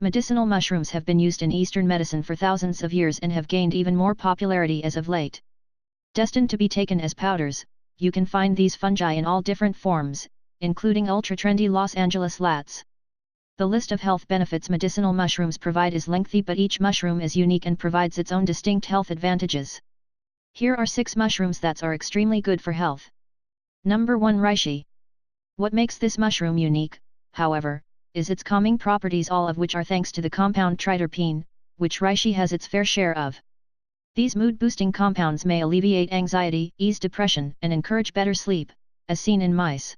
Medicinal mushrooms have been used in Eastern medicine for thousands of years and have gained even more popularity as of late. Destined to be taken as powders, you can find these fungi in all different forms, including ultra-trendy Los Angeles lattes. The list of health benefits medicinal mushrooms provide is lengthy, but each mushroom is unique and provides its own distinct health advantages. Here are 6 mushrooms that are extremely good for health. Number 1, REISHI. What makes this mushroom unique, however, is its calming properties, all of which are thanks to the compound triterpene, which REISHI has its fair share of. These mood-boosting compounds may alleviate anxiety, ease depression, and encourage better sleep, as seen in mice.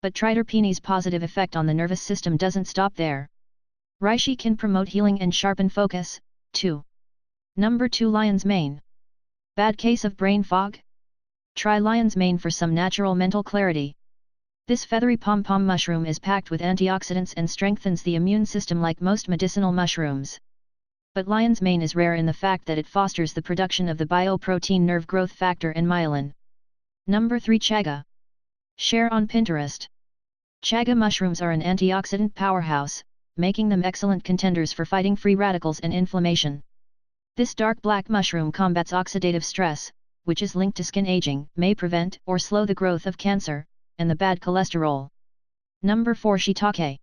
But triterpene's positive effect on the nervous system doesn't stop there. REISHI can promote healing and sharpen focus, too. Number 2, lion's mane. Bad case of brain fog? Try lion's mane for some natural mental clarity. This feathery pom-pom mushroom is packed with antioxidants and strengthens the immune system like most medicinal mushrooms. But lion's mane is rare in the fact that it fosters the production of the bioprotein nerve growth factor and myelin. Number 3, CHAGA. Share on Pinterest. CHAGA mushrooms are an antioxidant powerhouse, making them excellent contenders for fighting free radicals and inflammation. This dark black mushroom combats oxidative stress, which is linked to skin aging, may prevent or slow the growth of cancer, and the bad cholesterol. Number 4, SHIITAKE.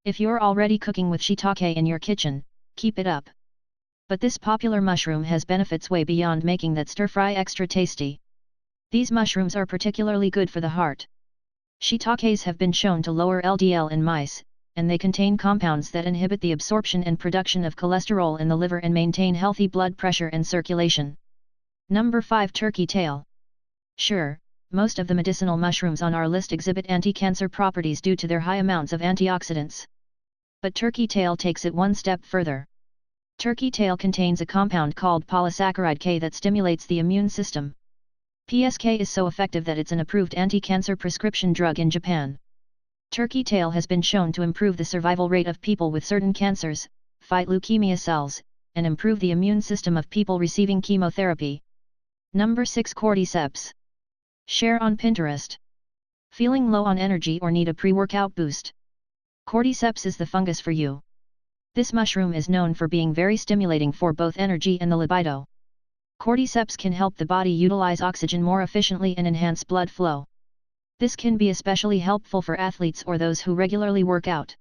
If you're already cooking with shiitake in your kitchen, keep it up. But this popular mushroom has benefits way beyond making that stir-fry extra tasty. These mushrooms are particularly good for the heart. Shiitakes have been shown to lower LDL in mice, and they contain compounds that inhibit the absorption and production of cholesterol in the liver and maintain healthy blood pressure and circulation. Number 5, turkey tail. Sure, most of the medicinal mushrooms on our list exhibit anti-cancer properties due to their high amounts of antioxidants. But turkey tail takes it one step further. Turkey tail contains a compound called polysaccharide K that stimulates the immune system. PSK is so effective that it's an approved anti-cancer prescription drug in Japan. Turkey tail has been shown to improve the survival rate of people with certain cancers, fight leukemia cells, and improve the immune system of people receiving chemotherapy. Number 6, cordyceps. Share on Pinterest. Feeling low on energy or need a pre-workout boost? Cordyceps is the fungus for you. This mushroom is known for being very stimulating for both energy and the libido. Cordyceps can help the body utilize oxygen more efficiently and enhance blood flow. This can be especially helpful for athletes or those who regularly work out.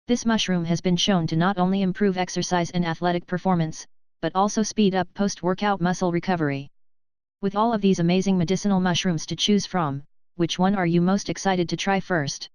This mushroom has been shown to not only improve exercise and athletic performance, but also speed up post-workout muscle recovery. With all of these amazing medicinal mushrooms to choose from, which one are you most excited to try first?